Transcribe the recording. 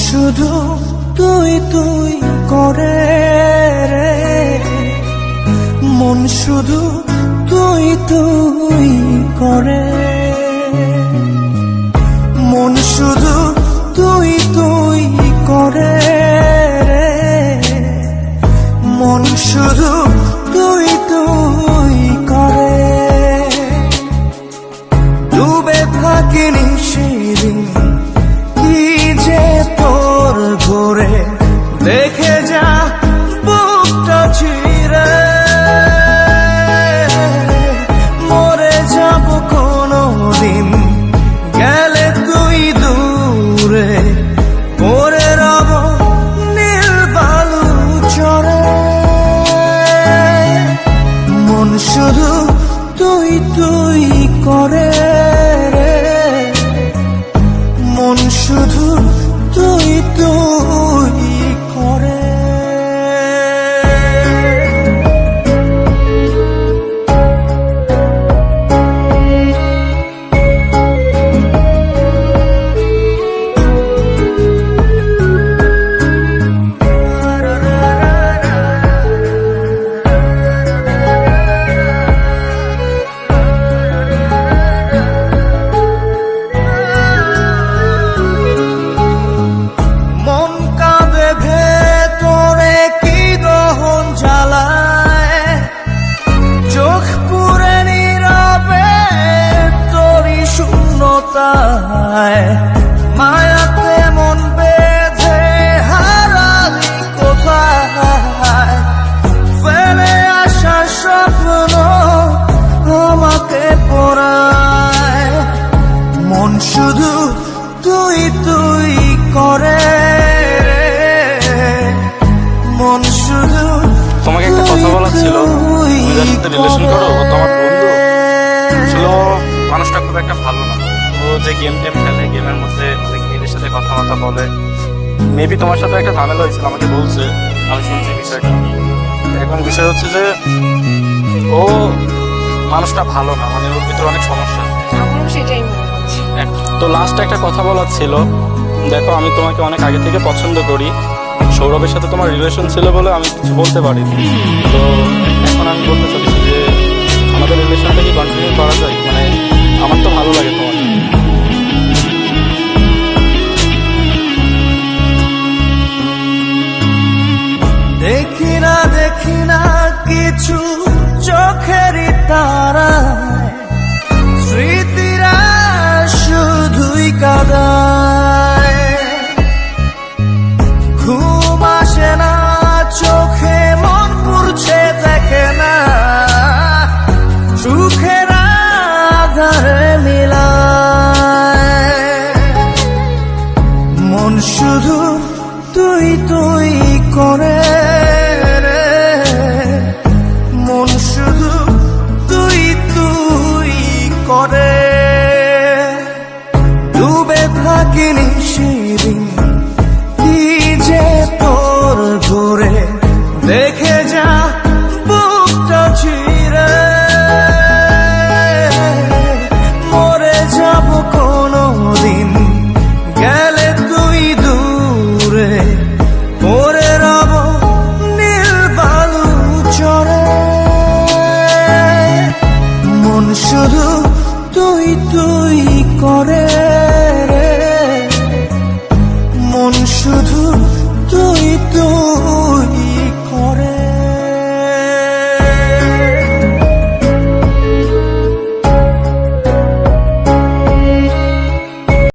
শুধু তুই তুই করে রে, মন শুধু তুই তুই করে, মন শুধু তুই তুই করে রে, মন শুধু তুই তুই করে। ডুবে থাকিনি সেদিন কি যে তোর ঘরে, দেখে যা বুকটা চিরে, মরে যাব কোনো দিন গেলে তুই দূরে, পরে রব নীল বালু চরে। মন শুধু তুই তুই করে রে, মন শুধু তুই তুই করে। মায়াতে মন বেঁধে হারালি কোথায়, ফেলে আসা স্বপ্ন আমাকে পড়ায়। মন শুধু তুই তুই করে রে, মন শুধু। তোমাকে একটা কথা বলার ছিল, তুমি যার সাথে রিলেশন করো ও তোমার বন্ধু ছিল, মানুষটা খুব একটা ভালো না। ও যে গেম খেলে, গেমের মধ্যে মেয়েদের সাথে কথাবার্তা বলে, মেবি তোমার সাথে একটা ঝামেলা হয়েছিল আমাকে বলছে, আমি শুনছি বিষয়টা। এখন বিষয় হচ্ছে যে ও মানুষটা ভালো না, মানে ওর ভিতরে অনেক সমস্যা আছে। সেটাই মনে হচ্ছে। তো লাস্ট একটা কথা বলার ছিল, দেখো আমি তোমাকে অনেক আগে থেকে পছন্দ করি, সৌরভের সাথে তোমার রিলেশন ছিল বলে আমি কিছু বলতে পারিনি। তো এখন আমি বলতে চাচ্ছি যে আমাদের রিলেশনটা কি কন্টিনিউ করা যায়, মানে আমার তো ভালো লাগে তোমাকে। দেখি না কিছু চোখেরই তারায়, স্মৃতিরা শুধুই কাঁদায়। ঘুম আসে না চোখে, মন পুড়ছে দেখে না, সুখের আধারে মিলায়। মন শুধু তুই তুই করে রে, মন শুধু তুই তুই করে। ডুবে থাকিনি সেদিন কি যে তোর ঘরে, দেখে যা বুকটা চিরে, মরে যাব কোনো দিন গেলে তুই দূরে, পরে রব নীল বালু চরে। মন শুধু তুই তুই করে রে, মন শুধু তুই তুই